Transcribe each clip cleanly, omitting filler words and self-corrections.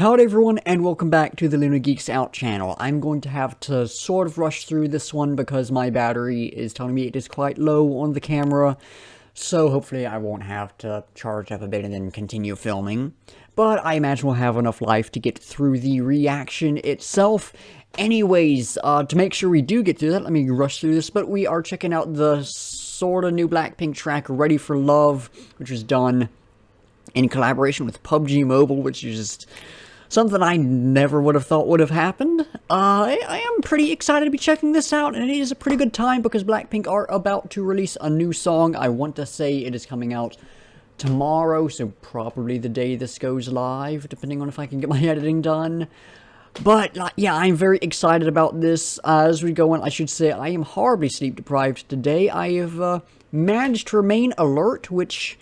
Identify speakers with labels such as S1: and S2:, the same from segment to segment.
S1: Howdy everyone, and welcome back to the Luna Geeks Out channel. I'm going to have to sort of rush through this one because my battery is telling me it is quite low on the camera, so hopefully I won't have to charge up a bit and then continue filming. But I imagine we'll have enough life to get through the reaction itself. Anyways, to make sure we do get through that, let me rush through this, but we are checking out the sorta new BLACKPINK track, Ready for Love, which was done in collaboration with PUBG Mobile, which is just something I never would have thought would have happened. I am pretty excited to be checking this out, and it is a pretty good time because BLACKPINK are about to release a new song. I want to say it is coming out tomorrow, so probably the day this goes live, depending on if I can get my editing done. But, yeah, I'm very excited about this. As we go on, I should say I am horribly sleep deprived today. I have managed to remain alert, which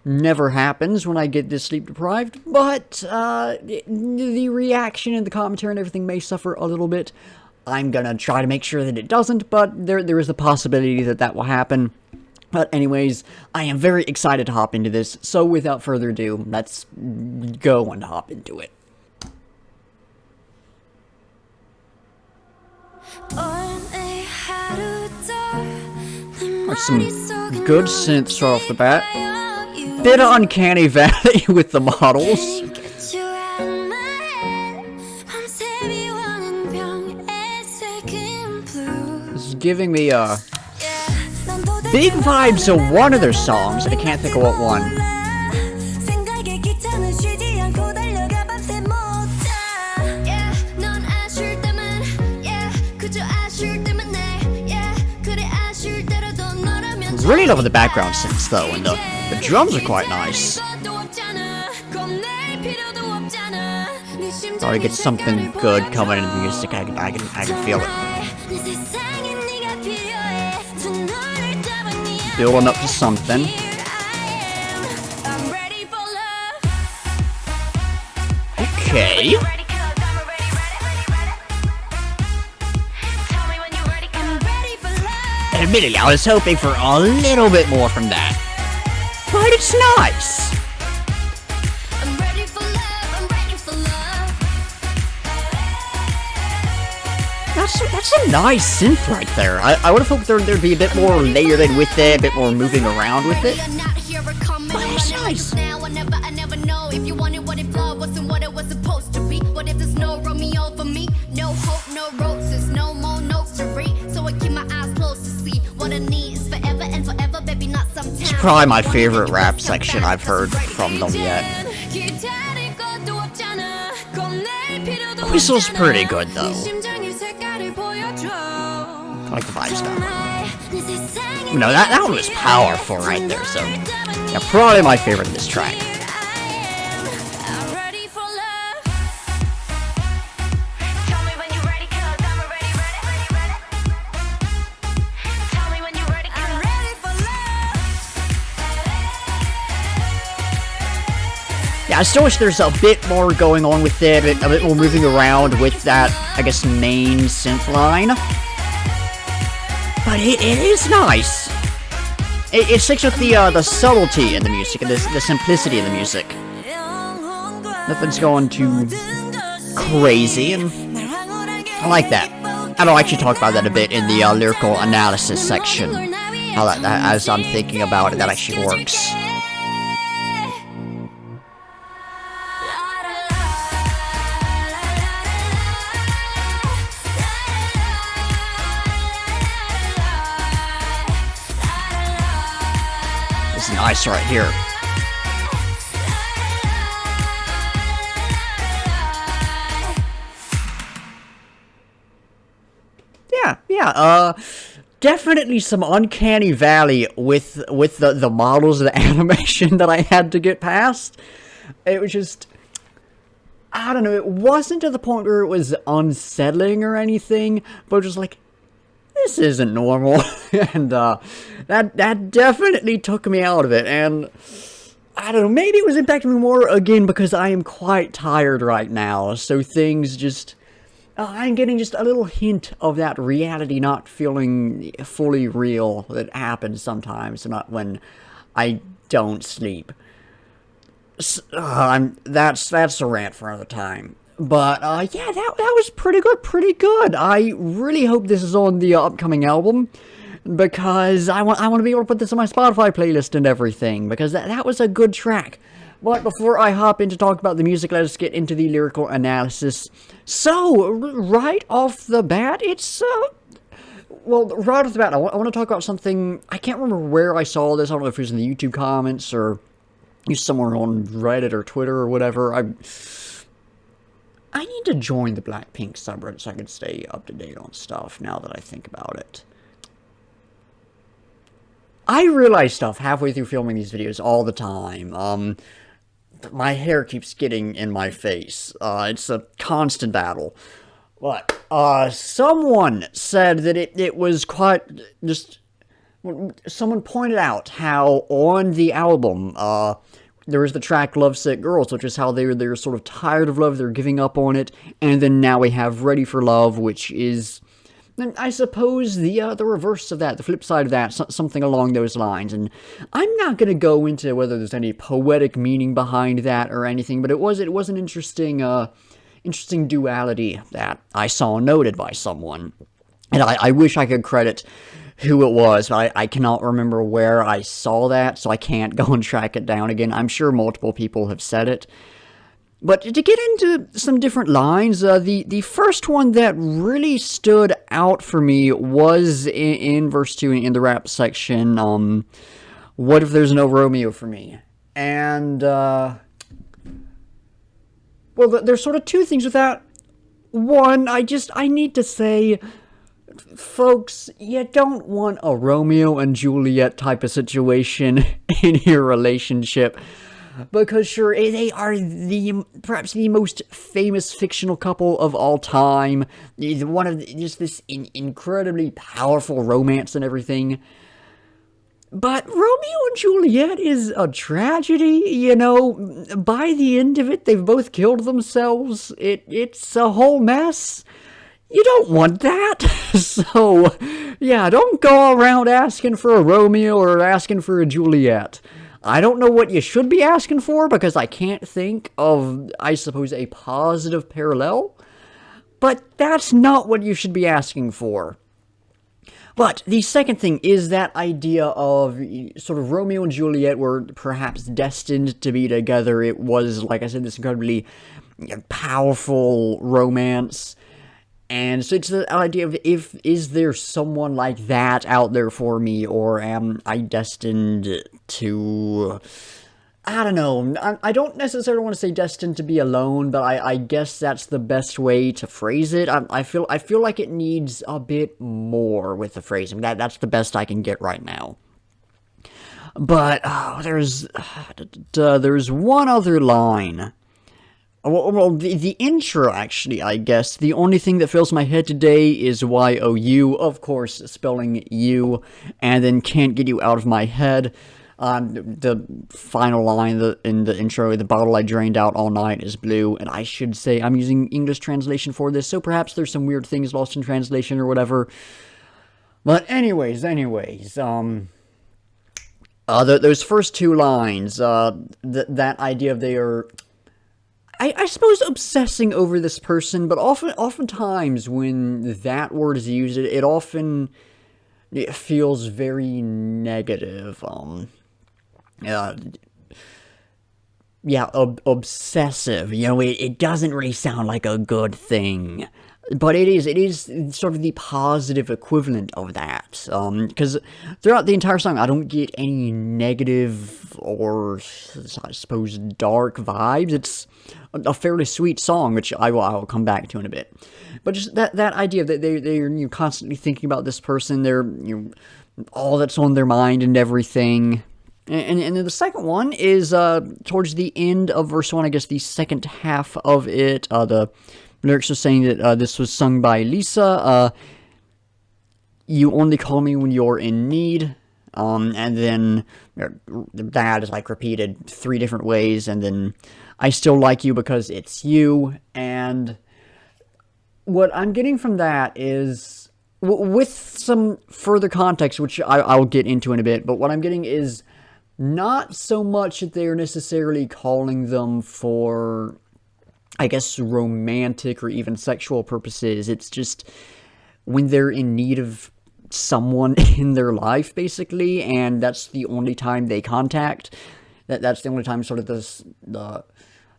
S1: never happens when I get this sleep deprived, but the reaction and the commentary and everything may suffer a little bit. I'm gonna try to make sure that it doesn't, but there is a possibility that that will happen. But anyways, I am very excited to hop into this, so without further ado, let's go and hop into it. There's some good synths right off the bat. Bit of uncanny valley with the models. This is giving me big vibes of one of their songs. I can't think of what one. Really love the background synths though, and the drums are quite nice. Thought I'd get something good coming in the music. I can feel it. Building up to something. Okay. Admittedly, I was hoping for a little bit more from that. But it's nice. That's a nice synth right there. I would have hoped there'd be a bit more layered in with it, a bit more moving around with it. But it's nice. It's probably my favorite rap section I've heard from them yet. The whistle's pretty good though. I like the vibes though. No, that one was powerful right there, so yeah, probably my favorite of this track. I still wish there's a bit more going on with it, a bit more moving around with that, I guess, main synth line. But it is nice. It sticks with the subtlety in the music and the simplicity in the music. Nothing's going too crazy, and I like that. And I'll actually talk about that a bit in the lyrical analysis section. How that, as I'm thinking about it, that actually works. This is nice right here. Yeah, definitely some uncanny valley with the models and the animation that I had to get past. It was just, I don't know, it wasn't to the point where it was unsettling or anything, but just like, this isn't normal, and that definitely took me out of it, and I don't know, maybe it was impacting me more, again, because I am quite tired right now, so things just, I'm getting just a little hint of that reality not feeling fully real that happens sometimes, not when I don't sleep. That's a rant for another time. But yeah, that was pretty good, pretty good. I really hope this is on the upcoming album, because I want to be able to put this on my Spotify playlist and everything, because that was a good track. But before I hop in to talk about the music, let us get into the lyrical analysis. So, right off the bat, it's well, right off the bat, I want to talk about something. I can't remember where I saw this. I don't know if it was in the YouTube comments or somewhere on Reddit or Twitter or whatever. I need to join the BLACKPINK subreddit so I can stay up to date on stuff now that I think about it. I realize stuff halfway through filming these videos all the time. My hair keeps getting in my face. It's a constant battle. But, someone said that it was quite just... Someone pointed out how on the album, there was the track Lovesick Girls, which is how they're sort of tired of love, they're giving up on it, and then now we have Ready for Love, which is, I suppose, the reverse of that, the flip side of that, something along those lines. And I'm not going to go into whether there's any poetic meaning behind that or anything, but it was an interesting duality that I saw noted by someone. And I wish I could credit who it was, but I cannot remember where I saw that, so I can't go and track it down again. I'm sure multiple people have said it. But to get into some different lines, the first one that really stood out for me was in verse 2 in the rap section, what if there's no Romeo for me? And, well, there's sort of two things with that. One, I need to say, folks, you don't want a Romeo and Juliet type of situation in your relationship, because sure, they are perhaps the most famous fictional couple of all time, one of just this incredibly powerful romance and everything. But Romeo and Juliet is a tragedy, you know. By the end of it, they've both killed themselves. It's a whole mess. You don't want that. So, yeah, don't go around asking for a Romeo or asking for a Juliet. I don't know what you should be asking for, because I can't think of, I suppose, a positive parallel. But that's not what you should be asking for. But the second thing is that idea of sort of Romeo and Juliet were perhaps destined to be together. It was, like I said, this incredibly powerful romance. And so it's the idea of, is there someone like that out there for me, or am I destined to, I don't know, I don't necessarily want to say destined to be alone, but I guess that's the best way to phrase it. I feel like it needs a bit more with the phrasing. That's the best I can get right now. But there's one other line. Well, the intro, actually, I guess. The only thing that fills my head today is Y-O-U, of course, spelling you, and then can't get you out of my head. The final line in the intro, the bottle I drained out all night is blue, and I should say I'm using English translation for this, so perhaps there's some weird things lost in translation or whatever. But anyways, those first two lines, that idea of they are, I suppose, obsessing over this person, but oftentimes when that word is used, it feels very negative. Obsessive. You know, it doesn't really sound like a good thing. But it is sort of the positive equivalent of that. Because throughout the entire song, I don't get any negative or, I suppose, dark vibes. It's a fairly sweet song, which I will come back to in a bit. But just that idea that they're constantly thinking about this person, they're all that's on their mind and everything. And then the second one is towards the end of verse 1, I guess the second half of it. The lyrics are saying that this was sung by Lisa. You only call me when you're in need. And then that is like repeated 3 different ways. And then I still like you because it's you. And what I'm getting from that is, with some further context, which I'll get into in a bit, but what I'm getting is not so much that they're necessarily calling them for, I guess, romantic or even sexual purposes. It's just when they're in need of someone in their life, basically, and that's the only time they contact. That's the only time sort of the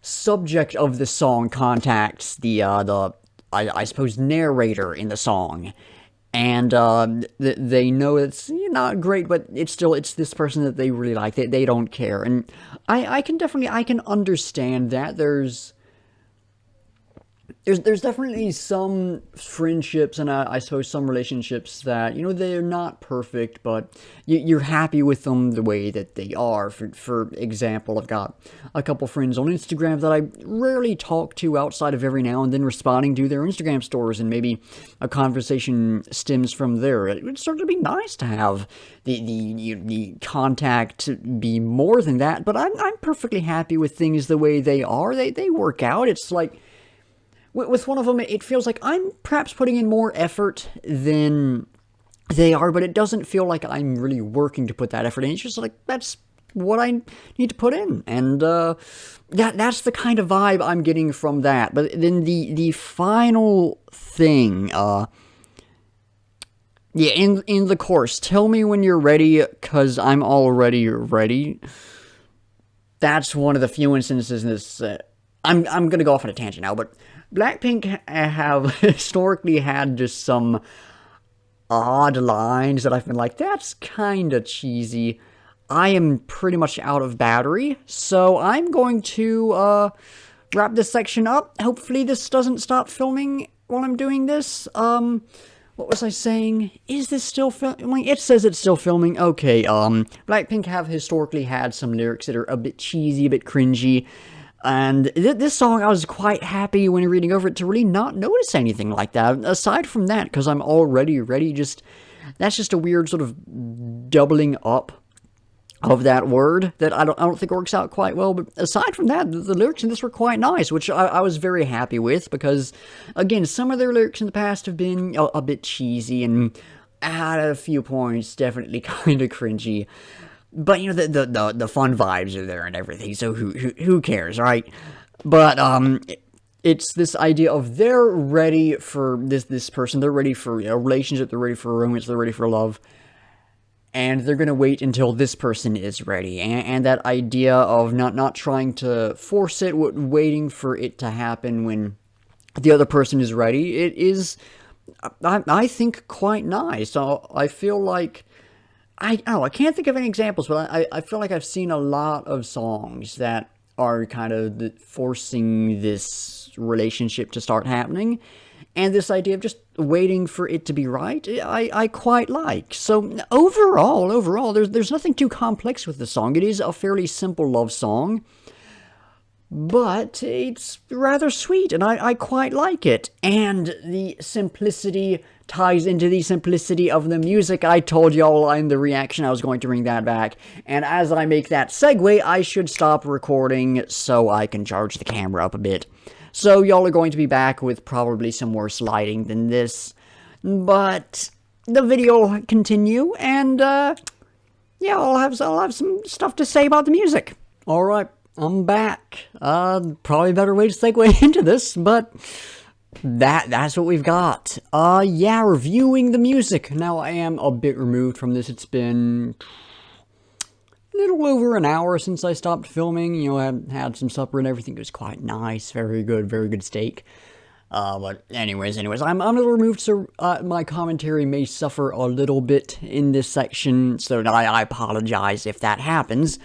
S1: subject of the song contacts I suppose narrator in the song, and they know it's not great, but it's this person that they really like. They don't care, and I can understand that. There's definitely some friendships and I suppose some relationships that, they're not perfect, but you're happy with them the way that they are. For example, I've got a couple friends on Instagram that I rarely talk to outside of every now and then responding to their Instagram stories, and maybe a conversation stems from there. It would certainly be nice to have the contact be more than that, but I'm perfectly happy with things the way they are. They work out. It's like, with one of them, it feels like I'm perhaps putting in more effort than they are, but it doesn't feel like I'm really working to put that effort in. It's just like, that's what I need to put in. And that's the kind of vibe I'm getting from that. But then the final thing, in the chorus, tell me when you're ready, because I'm already ready. That's one of the few instances in this. I'm going to go off on a tangent now, but BLACKPINK have historically had just some odd lines that I've been like, that's kind of cheesy. I am pretty much out of battery, so I'm going to wrap this section up. Hopefully this doesn't stop filming while I'm doing this. What was I saying? Is this still filming? It says it's still filming. Okay, BLACKPINK have historically had some lyrics that are a bit cheesy, a bit cringy. And this song, I was quite happy when reading over it to really not notice anything like that. Aside from that, because I'm already ready, that's just a weird sort of doubling up of that word that I don't think works out quite well. But aside from that, the lyrics in this were quite nice, which I was very happy with, because, again, some of their lyrics in the past have been a bit cheesy and at a few points definitely kind of cringy. But, the fun vibes are there and everything, so who cares, right? But, it's this idea of they're ready for this person, they're ready for a relationship, they're ready for romance, they're ready for love, and they're gonna wait until this person is ready. And that idea of not trying to force it, waiting for it to happen when the other person is ready, it is, I think, quite nice. So I feel like, I can't think of any examples, but I feel like I've seen a lot of songs that are kind of forcing this relationship to start happening, and this idea of just waiting for it to be right, I quite like. So overall, there's nothing too complex with the song. It is a fairly simple love song, but it's rather sweet, and I quite like it. And the simplicity ties into the simplicity of the music. I told y'all in the reaction I was going to bring that back, and as I make that segue, I should stop recording so I can charge the camera up a bit. So y'all are going to be back with probably some worse lighting than this, but the video will continue, and yeah, I'll have some stuff to say about the music. Alright, I'm back. Probably a better way to segue into this, but that's what we've got. Yeah, reviewing the music. Now, I am a bit removed from this. It's been a little over an hour since I stopped filming. I had some supper and everything. It was quite nice. Very good steak. But anyways, I'm a little removed, so my commentary may suffer a little bit in this section, so I apologize if that happens.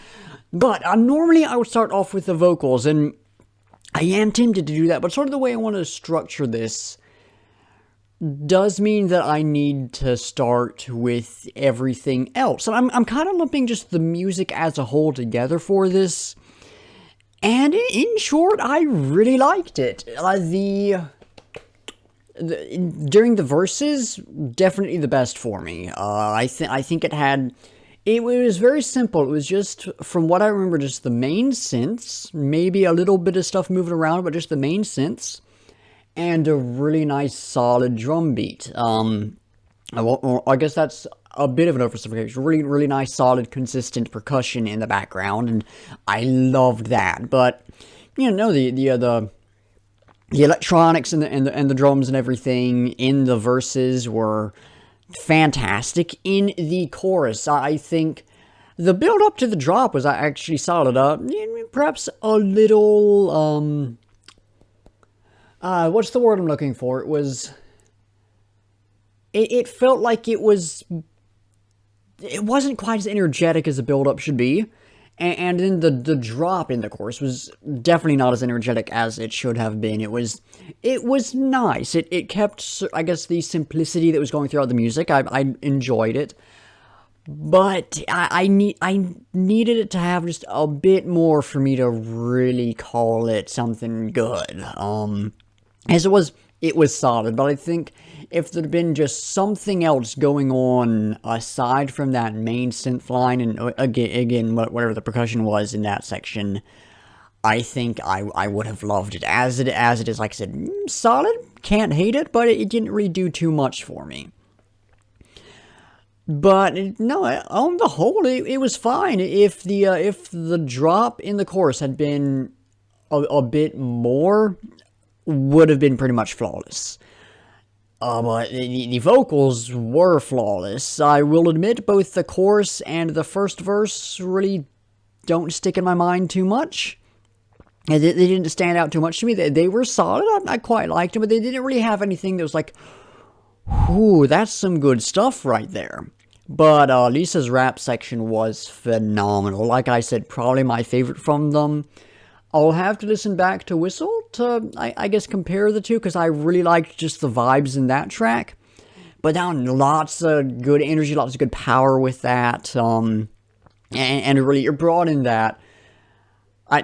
S1: But normally I would start off with the vocals, and I am tempted to do that, but sort of the way I want to structure this does mean that I need to start with everything else. And I'm kind of lumping just the music as a whole together for this. And in short, I really liked it. During the verses, definitely the best for me. I think it was very simple. It was just, from what I remember, just the main synths, maybe a little bit of stuff moving around, but just the main synths, and a really nice solid drum beat. Well, I guess that's a bit of an oversimplification. Really, really nice, solid, consistent percussion in the background, and I loved that. But you know, the electronics and the drums and everything in the verses were fantastic. In the chorus, I think the build up to the drop was actually solid. Perhaps a little what's the word I'm looking for? It felt like it wasn't quite as energetic as the build up should be. And then the drop in the chorus was definitely not as energetic as it should have been. It was nice. It kept, I guess, the simplicity that was going throughout the music. I enjoyed it, but I needed it to have just a bit more for me to really call it something good. As it was solid, but I think if there'd been just something else going on aside from that main synth line, and again whatever the percussion was in that section, I think I would have loved it. As it is, like I said, solid, can't hate it, but it didn't really do too much for me. But no, on the whole, it was fine. If the drop in the chorus had been a bit more, would have been pretty much flawless. But the vocals were flawless. I will admit, both the chorus and the first verse really don't stick in my mind too much. They didn't stand out too much to me. They were solid. I quite liked them, but they didn't really have anything that was like, ooh, that's some good stuff right there. But Lisa's rap section was phenomenal. Like I said, probably my favorite from them. I'll have to listen back to Whistle to, I guess, compare the two, because I really liked just the vibes in that track. But down lots of good energy, lots of good power with that, and really, it brought in that, I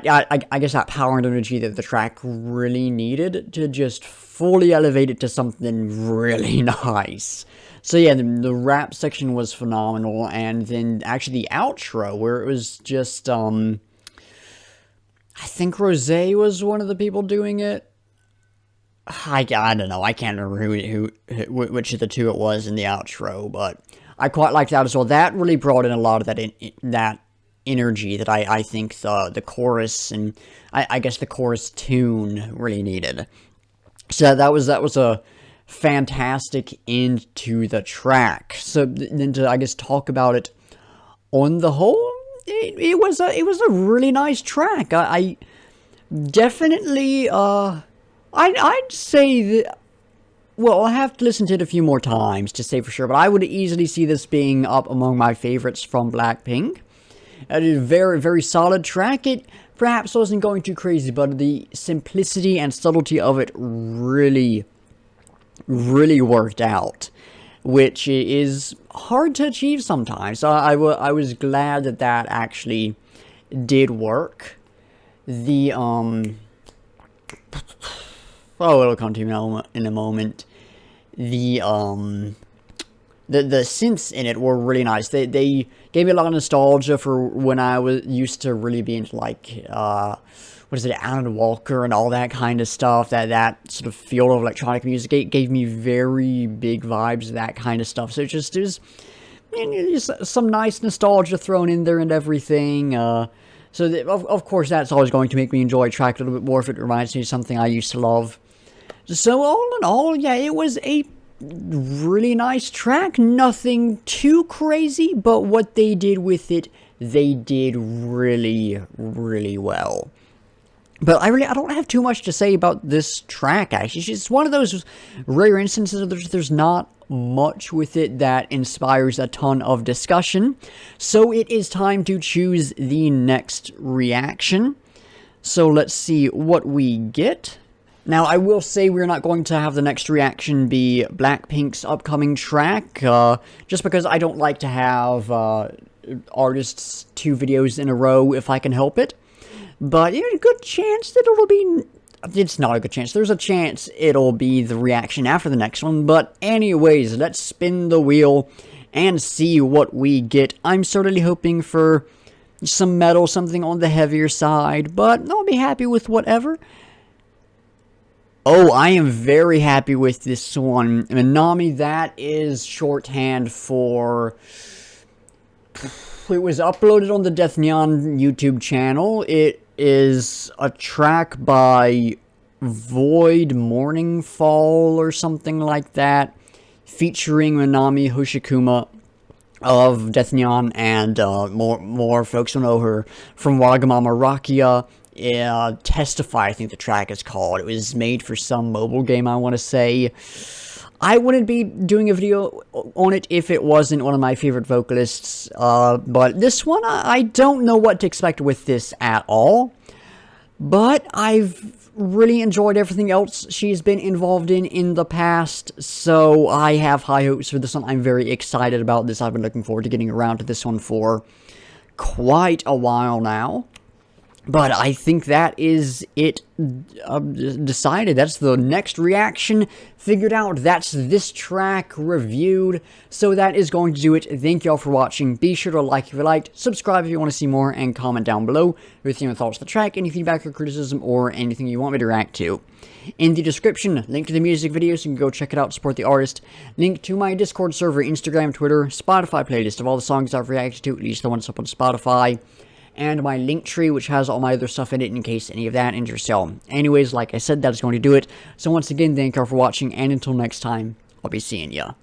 S1: guess, that power and energy that the track really needed to just fully elevate it to something really nice. So yeah, the rap section was phenomenal, and then actually the outro, where it was just, I think Rosé was one of the people doing it. I don't know. I can't remember which of the two it was in the outro, but I quite liked that as well. That really brought in a lot of that energy that I think the chorus and I guess the chorus tune really needed. So that was a fantastic end to the track. So then to, I guess, talk about it on the whole, it was a really nice track. I definitely I'd say that. Well, I'll have to listen to it a few more times to say for sure, but I would easily see this being up among my favorites from BLACKPINK. It is a very, very solid track. It perhaps wasn't going too crazy, but the simplicity and subtlety of it really, really worked out, which is hard to achieve sometimes. I was glad that actually did work. The, oh, it'll come to me in a moment. The synths in it were really nice. They gave me a lot of nostalgia for when I was used to really be into, like, what is it, Alan Walker and all that kind of stuff. That sort of field of electronic music, it gave me very big vibes of that kind of stuff. So it was just some nice nostalgia thrown in there and everything. So of course that's always going to make me enjoy a track a little bit more if it reminds me of something I used to love. So all in all, yeah, it was a really nice track. Nothing too crazy, but what they did with it, they did really, really well. But I don't have too much to say about this track, actually. It's just one of those rare instances where there's not much with it that inspires a ton of discussion. So it is time to choose the next reaction. So let's see what we get. Now, I will say we're not going to have the next reaction be BLACKPINK's upcoming track, just because I don't like to have artists' 2 videos in a row if I can help it. But there's a good chance that it'll be... It's not a good chance. There's a chance it'll be the reaction after the next one. But anyways, let's spin the wheel and see what we get. I'm certainly hoping for some metal, something on the heavier side, but I'll be happy with whatever. Oh, I am very happy with this one. Minami, that is shorthand for... It was uploaded on the Death Neon YouTube channel. It is a track by Void Morningfall or something like that, featuring Minami Hoshikuma of Death Neon, and more folks will know her from Wagamama Rakia. Testify, I think the track is called. It was made for some mobile game, I want to say. I wouldn't be doing a video on it if it wasn't one of my favorite vocalists, but this one, I don't know what to expect with this at all. But I've really enjoyed everything else she's been involved in the past, so I have high hopes for this one. I'm very excited about this. I've been looking forward to getting around to this one for quite a while now. But I think that is it decided. That's the next reaction figured out. That's this track reviewed. So that is going to do it. Thank y'all for watching. Be sure to like if you liked, subscribe if you want to see more, and comment down below with your thoughts on the track, any feedback or criticism, or anything you want me to react to. In the description, link to the music video so you can go check it out, support the artist. Link to my Discord server, Instagram, Twitter, Spotify playlist of all the songs I've reacted to, at least the ones up on Spotify. And my link tree, which has all my other stuff in it in case any of that interests y'all. Anyways, like I said, that's going to do it. So once again, thank y'all for watching, and until next time, I'll be seeing ya.